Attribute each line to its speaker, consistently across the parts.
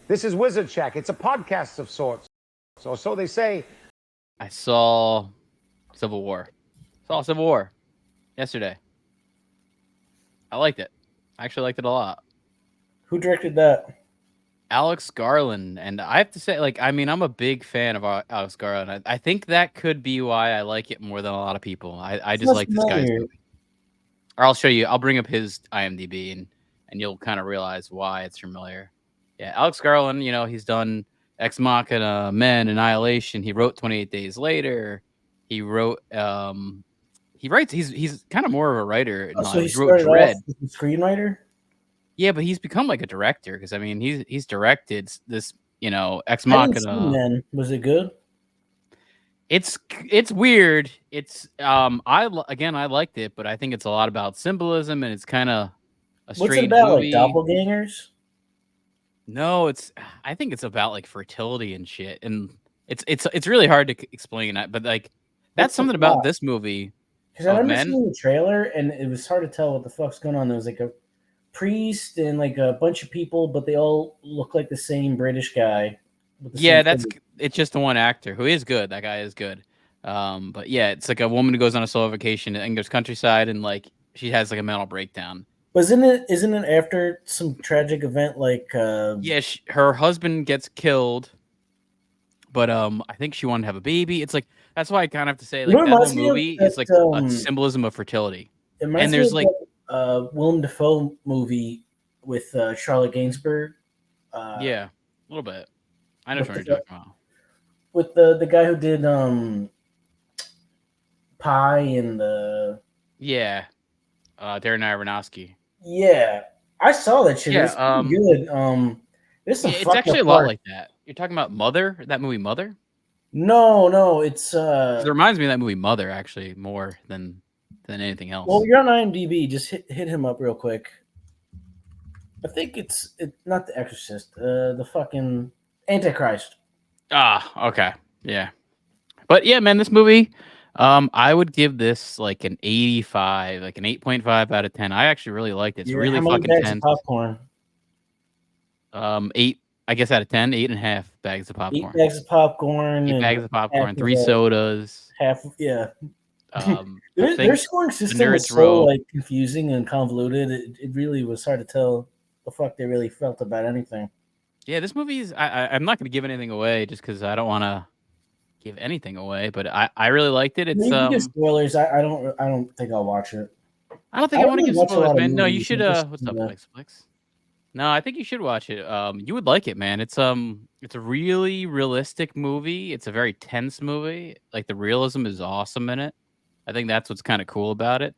Speaker 1: This is Wizard Check. It's a podcast of sorts. Or so they say.
Speaker 2: I saw Civil War. Yesterday. I liked it. I actually liked it a lot.
Speaker 3: Who directed that?
Speaker 2: Alex Garland. And I have to say, I'm a big fan of Alex Garland. I think that could be why I like it more than a lot of people. I just like this guy's movie. Or I'll show you. I'll bring up his IMDb and you'll kind of realize why it's familiar. Yeah, Alex Garland, he's done Ex Machina, Men, Annihilation. He wrote 28 Days Later. He wrote he's kind of more of a writer.
Speaker 3: So he wrote Dread. Off as a screenwriter?
Speaker 2: Yeah, but he's become like a director because he's directed this, Ex Machina.
Speaker 3: Men. Was it good?
Speaker 2: It's weird. It's I liked it, but I think it's a lot about symbolism and it's kind of a strange movie.
Speaker 3: What's it about, like doppelgangers?
Speaker 2: No, I think it's about like fertility and shit, and it's really hard to explain that, but like that's something about this movie.
Speaker 3: Because I remember seeing the trailer, and it was hard to tell what the fuck's going on. There was like a priest and like a bunch of people, but they all look like the same British guy.
Speaker 2: It's just the one actor who is good. That guy is good. But yeah, it's like a woman who goes on a solo vacation in English countryside, and like she has like a mental breakdown.
Speaker 3: But isn't it after some tragic event like?
Speaker 2: Yeah, her husband gets killed, but I think she wanted to have a baby. It's like that's why I kind of have to say like that whole movie is like a symbolism of fertility.
Speaker 3: And there's like Willem Dafoe movie with Charlotte Gainsbourg.
Speaker 2: Yeah, a little bit. I know what you're talking about.
Speaker 3: With the guy who did Pie and the
Speaker 2: Darren Aronofsky.
Speaker 3: Yeah, I saw that shit.
Speaker 2: Yeah,
Speaker 3: it's good. There's some.
Speaker 2: It's actually a lot like that. You're talking about Mother, that movie Mother?
Speaker 3: No, it's.
Speaker 2: It reminds me of that movie Mother, actually, more than anything else.
Speaker 3: Well, you're on IMDb. Just hit him up real quick. I think it's not The Exorcist. The fucking Antichrist.
Speaker 2: Okay, yeah, but yeah, man, this movie. I would give this like an 85, like an 8.5 out of 10. I actually really liked it. It's really fucking tense.
Speaker 3: Popcorn?
Speaker 2: 8, I guess out of 10, 8.5 bags of popcorn.
Speaker 3: 8 bags of popcorn.
Speaker 2: 8 bags of popcorn, 3 sodas.
Speaker 3: Half, yeah. Their scoring system was so like confusing and convoluted. It really was hard to tell the fuck they really felt about anything.
Speaker 2: Yeah, this movie is. I'm not going to give anything away just because I don't want to give anything away, but I really liked it. It's
Speaker 3: spoilers. I don't think I'll watch it.
Speaker 2: I don't think I want to give spoilers, man. No, you should. What's up, Flex? No, I think you should watch it. You would like it, man. It's a really realistic movie. It's a very tense movie. Like the realism is awesome in it. I think that's what's kind of cool about it.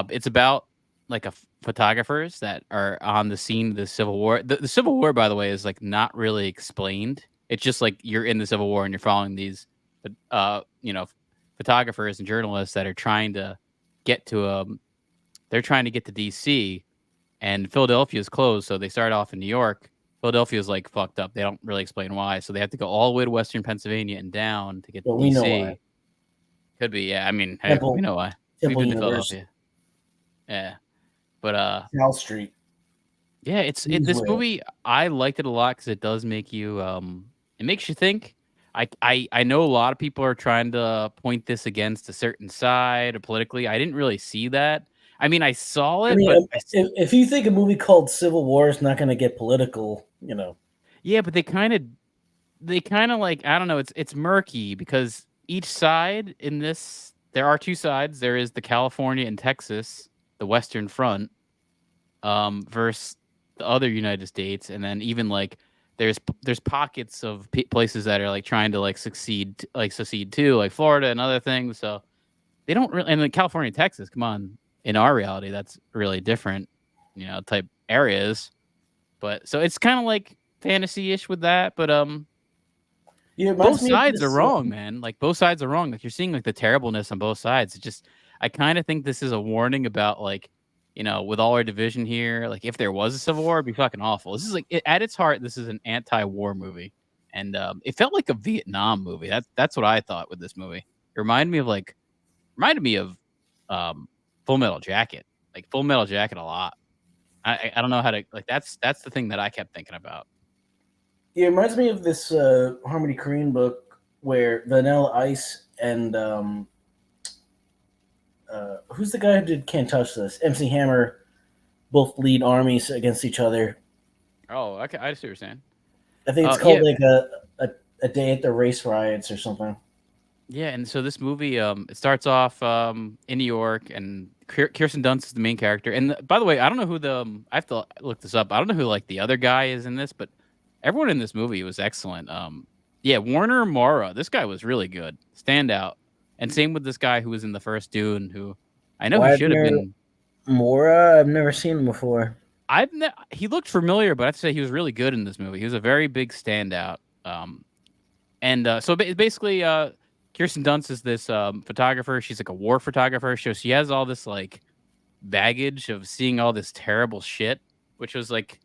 Speaker 2: It's about like photographers that are on the scene of the Civil War. The Civil War, by the way, is like not really explained. It's just like you're in the Civil War and you're following these, photographers and journalists that are trying to get to they're trying to get to DC, and Philadelphia is closed, so they start off in New York. Philadelphia is like fucked up. They don't really explain why, so they have to go all the way to Western Pennsylvania and down to get to DC.
Speaker 3: We know why.
Speaker 2: Could be, yeah. I mean, hey, we know why. We've been to Philadelphia. Yeah, but
Speaker 3: Wall Street.
Speaker 2: Yeah, this movie. I liked it a lot because it does make you. It makes you think. I know a lot of people are trying to point this against a certain side or politically. I didn't really see that. I mean, I saw it, but
Speaker 3: if you think a movie called Civil War is not going to get political,
Speaker 2: Yeah, but they kind of like, I don't know. It's murky because each side in this, there are two sides. There is the California and Texas, the Western Front, versus the other United States, and then even like there's pockets of places that are like trying to like secede too, like Florida and other things. So they don't really, and like California and Texas, come on, in our reality, that's really different, type areas. But so it's kind of like fantasy-ish with that, but both sides are wrong, man. Like both sides are wrong. Like you're seeing like the terribleness on both sides. It's just, I kind of think this is a warning about like, with all our division here, like if there was a Civil War, it'd be fucking awful. This is like, at its heart, this is an anti-war movie, and it felt like a Vietnam movie. That's what I thought with this movie. It reminded me of Full Metal Jacket, like Full Metal Jacket a lot. I don't know how to, like, that's the thing that I kept thinking about.
Speaker 3: It reminds me of this Harmony Korine book where Vanilla Ice and who's the guy who did Can't Touch This? MC Hammer both lead armies against each other.
Speaker 2: Oh, okay, I see what you're saying.
Speaker 3: I think it's called like a day at the race riots or something.
Speaker 2: Yeah, and so this movie, it starts off in New York, and Kirsten Dunst is the main character. And by the way, I don't know who I have to look this up. I don't know who like the other guy is in this, but everyone in this movie was excellent. Yeah, Warner Mara, this guy was really good, standout. And same with this guy who was in the first Dune, who I know he should have been.
Speaker 3: Mora, I've never seen him before.
Speaker 2: He looked familiar, but I'd say he was really good in this movie. He was a very big standout. So basically, Kirsten Dunst is this photographer. She's like a war photographer. So she has all this like baggage of seeing all this terrible shit, which was like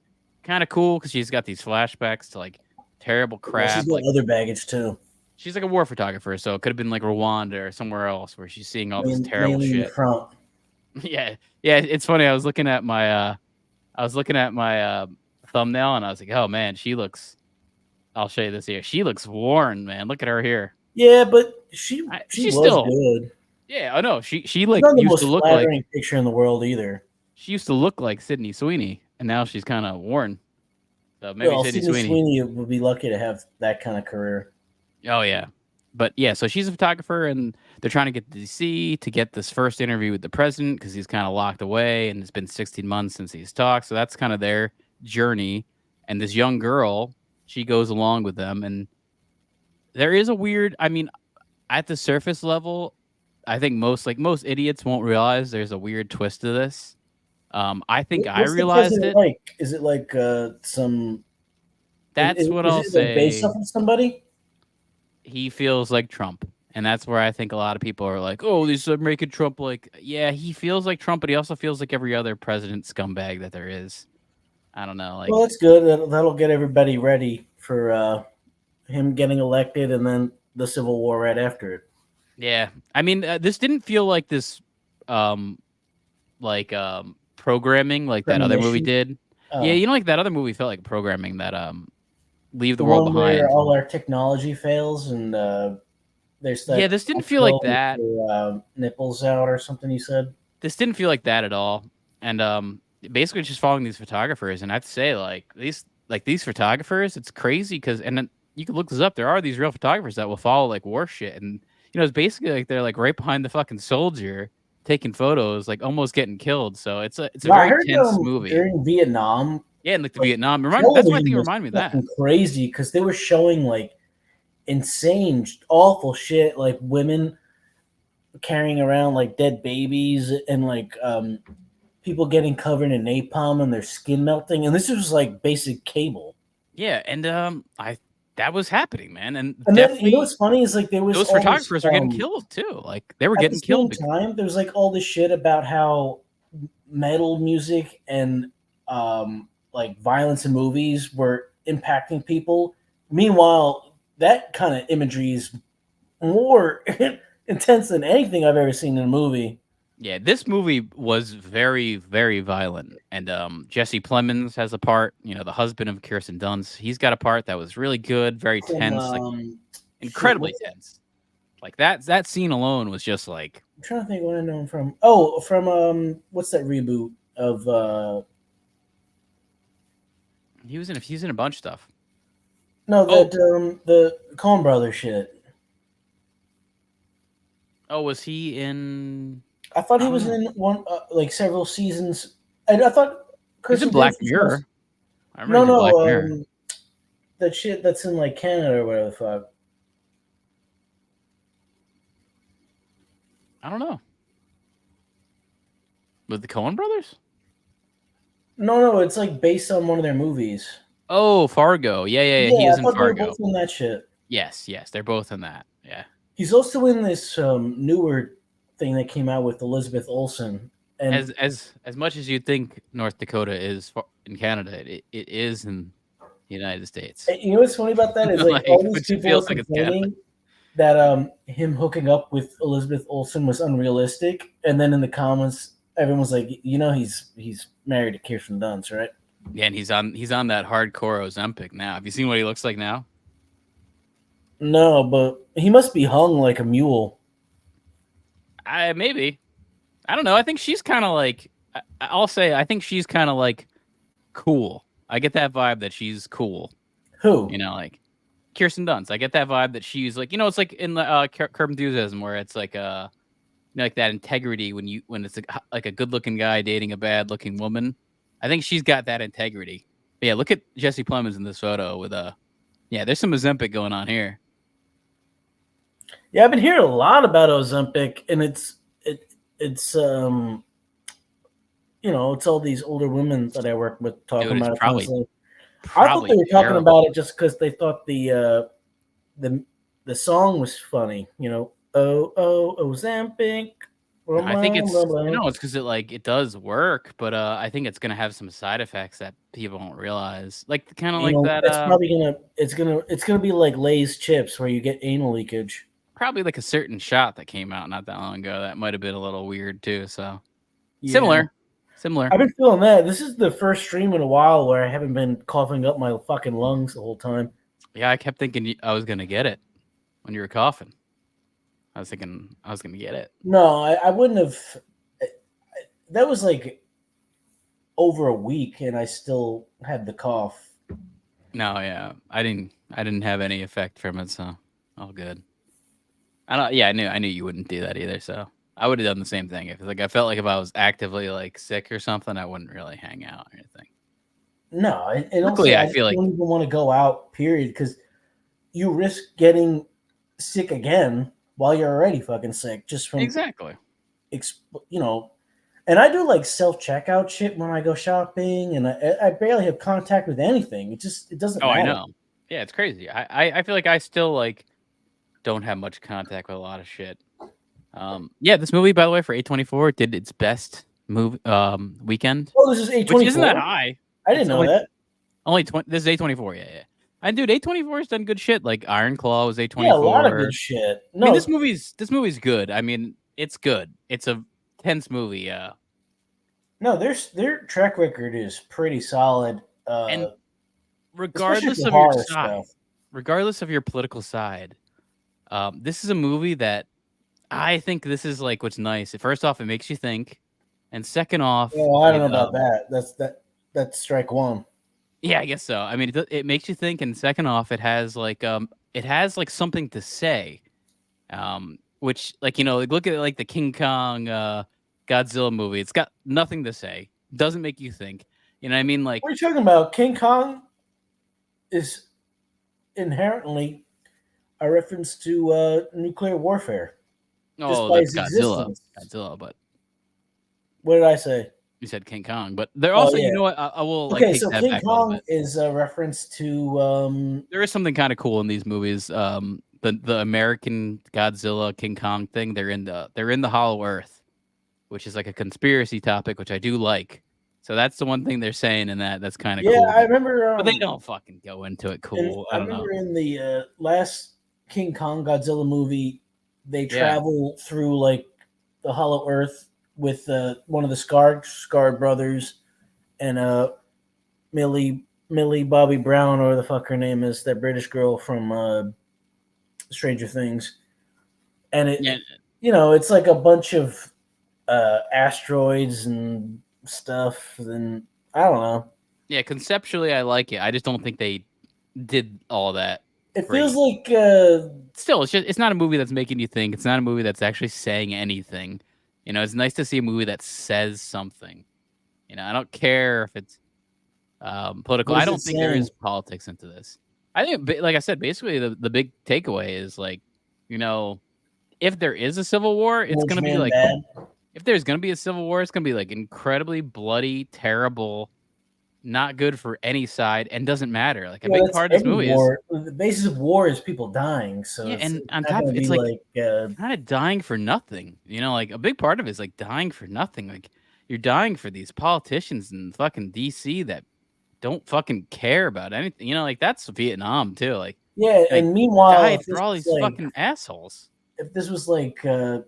Speaker 2: kind of cool because she's got these flashbacks to like terrible crap.
Speaker 3: She's got
Speaker 2: like
Speaker 3: other baggage too.
Speaker 2: She's like a war photographer, so it could have been like Rwanda or somewhere else where she's seeing all this terrible shit. Yeah. It's funny. I was looking at my thumbnail, and I was like, "Oh man, she looks." I'll show you this here. She looks worn, man. Look at her here.
Speaker 3: Yeah, but she's still good.
Speaker 2: Yeah, I know. She like
Speaker 3: not the
Speaker 2: used
Speaker 3: most
Speaker 2: to look
Speaker 3: flattering
Speaker 2: like
Speaker 3: picture in the world either.
Speaker 2: She used to look like Sydney Sweeney, and now she's kind of worn. So maybe Sydney
Speaker 3: Sweeney would be lucky to have that kind of career.
Speaker 2: Oh yeah, but yeah. So she's a photographer, and they're trying to get to DC to get this first interview with the president because he's kind of locked away, and it's been 16 months since he's talked. So that's kind of their journey. And this young girl, she goes along with them, and there is a weird. I mean, at the surface level, I think most idiots won't realize there's a weird twist to this. I think I realized it.
Speaker 3: Like, is it like some?
Speaker 2: That's what I'll say.
Speaker 3: Based off of somebody.
Speaker 2: He feels like Trump, and that's where I think a lot of people are like, "Oh, these are making Trump like." Yeah, he feels like Trump, but he also feels like every other president scumbag that there is. I don't know. Like,
Speaker 3: well, that's good. That'll get everybody ready for him getting elected, and then the Civil War right after it.
Speaker 2: Yeah, I mean, this didn't feel like this, programming like that other movie did. Oh. Yeah, you know, like that other movie felt like programming that Leave the World Behind.
Speaker 3: Where all our technology fails, and there's that.
Speaker 2: Yeah, this didn't feel like that.
Speaker 3: Nipples out or something. You said
Speaker 2: this didn't feel like that at all, and basically just following these photographers. And I have to say, these photographers, it's crazy because, and then you can look this up. There are these real photographers that will follow like war shit, and you know, it's basically like they're like right behind the fucking soldier taking photos, like almost getting killed. So it's a very tense movie.
Speaker 3: During Vietnam.
Speaker 2: Yeah, and like the Vietnam. That's why I think it reminded me of that.
Speaker 3: Crazy because they were showing like insane, awful shit, like women carrying around like dead babies and like people getting covered in napalm and their skin melting, and this was like basic cable.
Speaker 2: Yeah, and that was happening, man, and
Speaker 3: then, you know what's funny is like there was
Speaker 2: those photographers are getting killed too. Like they were getting killed.
Speaker 3: At the same time, there was like all this shit about how metal music and like violence in movies were impacting people. Meanwhile, that kind of imagery is more intense than anything I've ever seen in a movie.
Speaker 2: Yeah, this movie was very, very violent. And Jesse Plemons has a part, you know, the husband of Kirsten Dunst. He's got a part that was really good, very tense, incredibly tense. Like that scene alone was just like.
Speaker 3: I'm trying to think what I know him from. Oh, from what's that reboot of?
Speaker 2: He's in a bunch of stuff.
Speaker 3: No, the Coen Brothers shit.
Speaker 2: Oh, was he in?
Speaker 3: I thought he was in one, like several seasons. And I thought
Speaker 2: he's in Black Mirror. I remember
Speaker 3: Black
Speaker 2: Mirror.
Speaker 3: That shit that's in like Canada or whatever the fuck.
Speaker 2: I don't know. With the Coen Brothers?
Speaker 3: No, it's like based on one of their movies.
Speaker 2: Oh, Fargo. Yeah. He is in Fargo.
Speaker 3: They were both in that shit.
Speaker 2: Yes, they're both in that. Yeah.
Speaker 3: He's also in this newer thing that came out with Elizabeth Olsen. And
Speaker 2: as much as you think North Dakota is in Canada, it is in the United States.
Speaker 3: You know what's funny about that is like all these people are complaining that him hooking up with Elizabeth Olsen was unrealistic, and then in the comments, everyone's like, you know, he's married to Kirsten Dunst, right?
Speaker 2: Yeah, and he's on that hardcore Ozempic now. Have you seen what he looks like now?
Speaker 3: No, but he must be hung like a mule.
Speaker 2: Maybe. I don't know. I think she's kind of like. I'll say I think she's kind of like cool. I get that vibe that she's cool.
Speaker 3: Who?
Speaker 2: You know, like Kirsten Dunst. I get that vibe that she's like, it's like in the Curb Enthusiasm where it's like like that integrity when it's like a good looking guy dating a bad looking woman. I think she's got that integrity. But yeah, look at Jesse Plemons in this photo with yeah, there's some Ozempic going on here.
Speaker 3: Yeah, I've been hearing a lot about Ozempic, and it's it's it's all these older women that I work with talking
Speaker 2: Dude, it's
Speaker 3: about it
Speaker 2: probably
Speaker 3: constantly. I thought they were talking
Speaker 2: terrible.
Speaker 3: about it just because they thought the song was funny. Ozempic.
Speaker 2: I think it's it's because it does work, but I think it's gonna have some side effects that people don't realize, like kind of like that.
Speaker 3: That's probably gonna be like Lay's chips where you get anal leakage.
Speaker 2: Probably like a certain shot that came out not that long ago that might have been a little weird too. So
Speaker 3: Yeah.
Speaker 2: similar.
Speaker 3: I've been feeling that. This is the first stream in a while where I haven't been coughing up my fucking lungs the whole time.
Speaker 2: Yeah, I kept thinking I was gonna get it when you were coughing. I was thinking I was gonna get it.
Speaker 3: No, I wouldn't have. That was like over a week, and I still had the cough.
Speaker 2: No, yeah, I didn't have any effect from it, so all good. I knew you wouldn't do that either, so I would have done the same thing. If I felt like if I was actively like sick or something, I wouldn't really hang out or anything.
Speaker 3: No, and
Speaker 2: Luckily,
Speaker 3: also
Speaker 2: I feel like
Speaker 3: don't even want to go out. Period, because you risk getting sick again while you're already fucking sick, just from
Speaker 2: exactly.
Speaker 3: And I do like self checkout shit when I go shopping, and I barely have contact with anything. It doesn't matter.
Speaker 2: I know. Yeah, it's crazy. I feel like I still like don't have much contact with a lot of shit. Yeah, this movie, by the way, for A24 did its best weekend.
Speaker 3: Oh, this is A24.
Speaker 2: Which isn't that high.
Speaker 3: I didn't know that.
Speaker 2: Only 20. This is A24. Yeah. And dude, A24 has done good shit. Like Iron Claw was A24.
Speaker 3: Yeah, a lot of good shit. No,
Speaker 2: I mean, this movie's good. I mean, it's good. It's a tense movie. Yeah.
Speaker 3: No, their track record is pretty solid.
Speaker 2: And regardless of your side, regardless of your political side, this is a movie that I think this is like what's nice. First off, it makes you think, and second off,
Speaker 3: well, I don't know about that. That's strike one.
Speaker 2: Yeah, I guess so. I mean, it makes you think, and second off, it has like something to say, which like look at like the King Kong Godzilla movie. It's got nothing to say. Doesn't make you think. You know what I mean? Like,
Speaker 3: what are you talking about? King Kong is inherently a reference to nuclear warfare.
Speaker 2: Oh, that's Godzilla, but
Speaker 3: what did I say?
Speaker 2: You said King Kong, but they're also, you know what? I will like take
Speaker 3: so
Speaker 2: that
Speaker 3: King
Speaker 2: back
Speaker 3: Kong
Speaker 2: a little bit.
Speaker 3: is a reference to.
Speaker 2: There is something kind of cool in these movies. The American Godzilla King Kong thing. They're in the Hollow Earth, which is like a conspiracy topic, which I do like. So that's the one thing they're saying in that. That's kind of cool.
Speaker 3: Yeah, I remember.
Speaker 2: But they don't fucking go into it cool. I remember
Speaker 3: in the last King Kong Godzilla movie, they travel through like the Hollow Earth with one of the Scarred brothers and Millie Bobby Brown, or the fuck her name is, that British girl from Stranger Things, and it's like a bunch of asteroids and stuff, and I don't know.
Speaker 2: Yeah, conceptually I like it. I just don't think they did all that.
Speaker 3: It feels like
Speaker 2: still, it's not a movie that's making you think. It's not a movie that's actually saying anything. It's nice to see a movie that says something. I don't care if it's political. I don't think there is politics into this. I think, like I said, basically the big takeaway is like, if there is a civil war, it's going to be like, if there's going to be a civil war, it's going to be like incredibly bloody, terrible, not good for any side, and doesn't matter. Like a big part of this movie is
Speaker 3: the basis of war is people dying. So
Speaker 2: and on top of it's like kind of dying for nothing. Like a big part of it is like dying for nothing. Like you're dying for these politicians in fucking DC that don't fucking care about anything. Like that's Vietnam too. Like
Speaker 3: and meanwhile,
Speaker 2: died for all these fucking assholes.
Speaker 3: If this was like the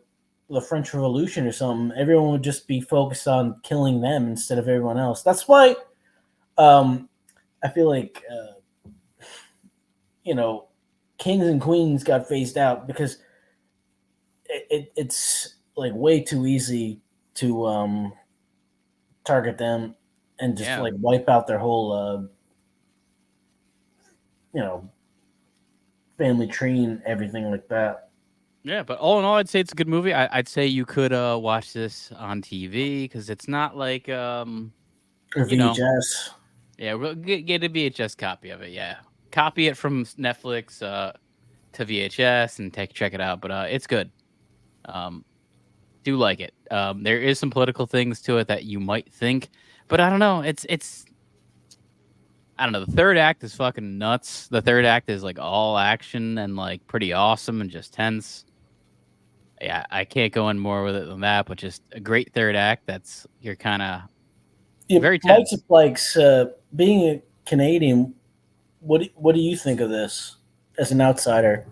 Speaker 3: French Revolution or something, everyone would just be focused on killing them instead of everyone else. That's why I feel like kings and queens got phased out because it's like way too easy to target them and just
Speaker 2: Yeah.
Speaker 3: like wipe out their whole family tree and everything like that.
Speaker 2: Yeah, but all in all, I'd say it's a good movie. I'd say you could watch this on TV because it's not like
Speaker 3: Or
Speaker 2: you know,
Speaker 3: VHS.
Speaker 2: yeah, get a VHS copy of it. Yeah, copy it from Netflix to VHS and check it out. But it's good. Um, do like it. There is some political things to it that you might think, but I don't know. It's I don't know. The third act is fucking nuts. The third act is like all action and like pretty awesome and just tense. Yeah, I can't go in more with it than that, but just a great third act. You're kind of
Speaker 3: Yeah,
Speaker 2: very
Speaker 3: Mike's
Speaker 2: tense.
Speaker 3: being a Canadian. What do you think of this as an outsider?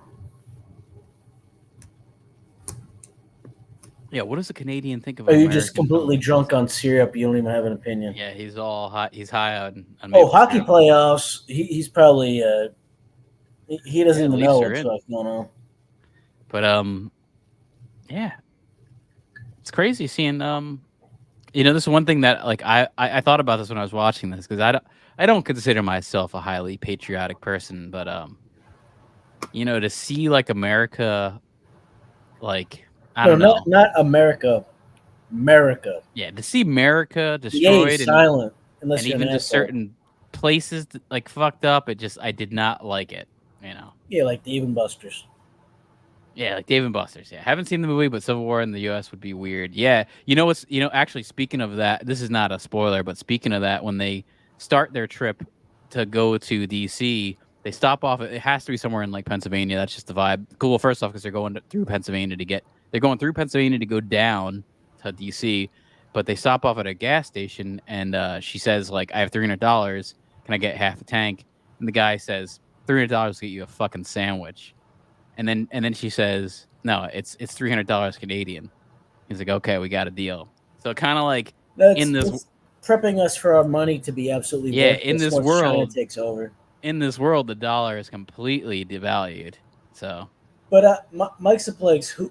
Speaker 2: Yeah, what does a Canadian think of
Speaker 3: Are you just
Speaker 2: American
Speaker 3: completely
Speaker 2: politics?
Speaker 3: drunk on syrup? You don't even have an opinion.
Speaker 2: Yeah, he's all hot. He's high on
Speaker 3: Oh,
Speaker 2: maple
Speaker 3: hockey
Speaker 2: syrup.
Speaker 3: playoffs. He's probably he doesn't
Speaker 2: Yeah, the
Speaker 3: even know
Speaker 2: Leafs are
Speaker 3: what's
Speaker 2: in.
Speaker 3: going on.
Speaker 2: But yeah, it's crazy seeing this is one thing that like I thought about this when I was watching this because I don't consider myself a highly patriotic person, but to see like America, like I
Speaker 3: No,
Speaker 2: don't know,
Speaker 3: not America. America.
Speaker 2: yeah, to see America
Speaker 3: The A
Speaker 2: destroyed
Speaker 3: is silent
Speaker 2: and
Speaker 3: unless you're an
Speaker 2: even just
Speaker 3: asshole.
Speaker 2: certain places like fucked up, I did not like it, you know.
Speaker 3: Yeah, like the Even Busters.
Speaker 2: Yeah, like Dave and Buster's. Yeah, haven't seen the movie, but Civil War in the U.S. would be weird. Yeah, actually, speaking of that, this is not a spoiler, but speaking of that, when they start their trip to go to D.C., they stop off. It has to be somewhere in like Pennsylvania. That's just the vibe. Cool. First off, because they're going through Pennsylvania they're going through Pennsylvania to go down to D.C., but they stop off at a gas station, and she says like, "I have $300. Can I get half a tank?" And the guy says, $300 will get you a fucking sandwich. And then she says, "No, it's $300 Canadian." He's like, "Okay, we got a deal." So kind of like in this,
Speaker 3: It's prepping us for our money to be absolutely
Speaker 2: yeah, in
Speaker 3: worthless
Speaker 2: this
Speaker 3: once China
Speaker 2: world,
Speaker 3: takes over.
Speaker 2: the dollar is completely devalued. So,
Speaker 3: But Mike's a place. Who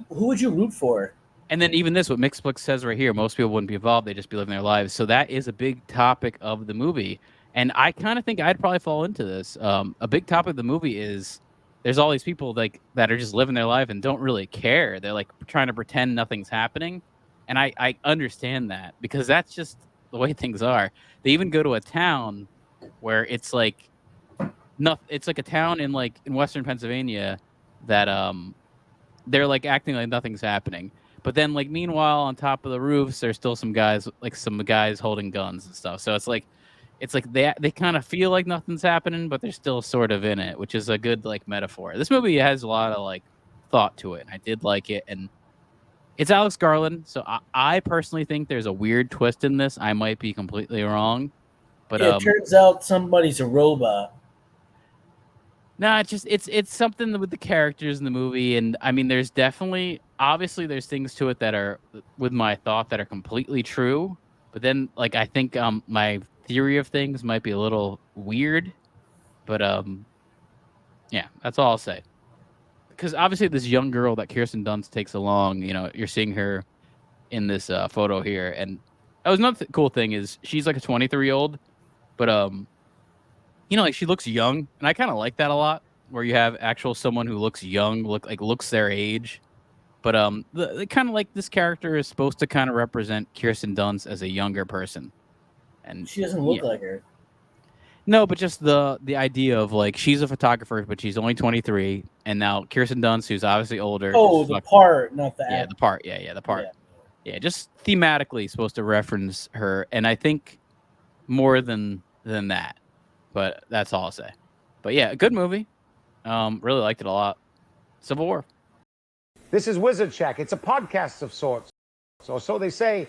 Speaker 3: would you root for?
Speaker 2: and then even this, what Mixplex says right here, most people wouldn't be involved; they'd just be living their lives. So that is a big topic of the movie, and I kind of think I'd probably fall into this. A big topic of the movie is there's all these people like that are just living their life and don't really care. They're like trying to pretend nothing's happening. And I understand that because that's just the way things are. They even go to a town where it's like it's like a town in Western Pennsylvania that they're like acting like nothing's happening. But then like meanwhile on top of the roofs there's still some guys holding guns and stuff. So it's like they kind of feel like nothing's happening, but they're still sort of in it, which is a good like metaphor. This movie has a lot of like thought to it, and I did like it. And it's Alex Garland, so I personally think there's a weird twist in this. I might be completely wrong, but
Speaker 3: Yeah, it turns out somebody's a robot.
Speaker 2: no, it's something with the characters in the movie, and I mean, there's obviously there's things to it that are with my thought that are completely true, but then like I think my theory of things might be a little weird, but yeah, that's all I'll say. Because obviously this young girl that Kirsten Dunst takes along, you're seeing her in this photo here, and that was another cool thing is she's like a 23-year-old, but like she looks young, and I kind of like that a lot. Where you have actual someone who looks young, looks their age, but the kind of like this character is supposed to kind of represent Kirsten Dunst as a younger person, and
Speaker 3: She doesn't
Speaker 2: yeah,
Speaker 3: look like her.
Speaker 2: no, but just the idea of like she's a photographer, but she's only 23, and now Kirsten Dunst, who's obviously older.
Speaker 3: Oh, the part, not the
Speaker 2: yeah,
Speaker 3: act.
Speaker 2: the part, yeah, the part,
Speaker 3: Yeah.
Speaker 2: yeah, just thematically supposed to reference her, and I think more than that. But that's all I'll say. But yeah, good movie. Really liked it a lot. Civil War.
Speaker 1: This is Wizard Shack. It's a podcast of sorts. So they say.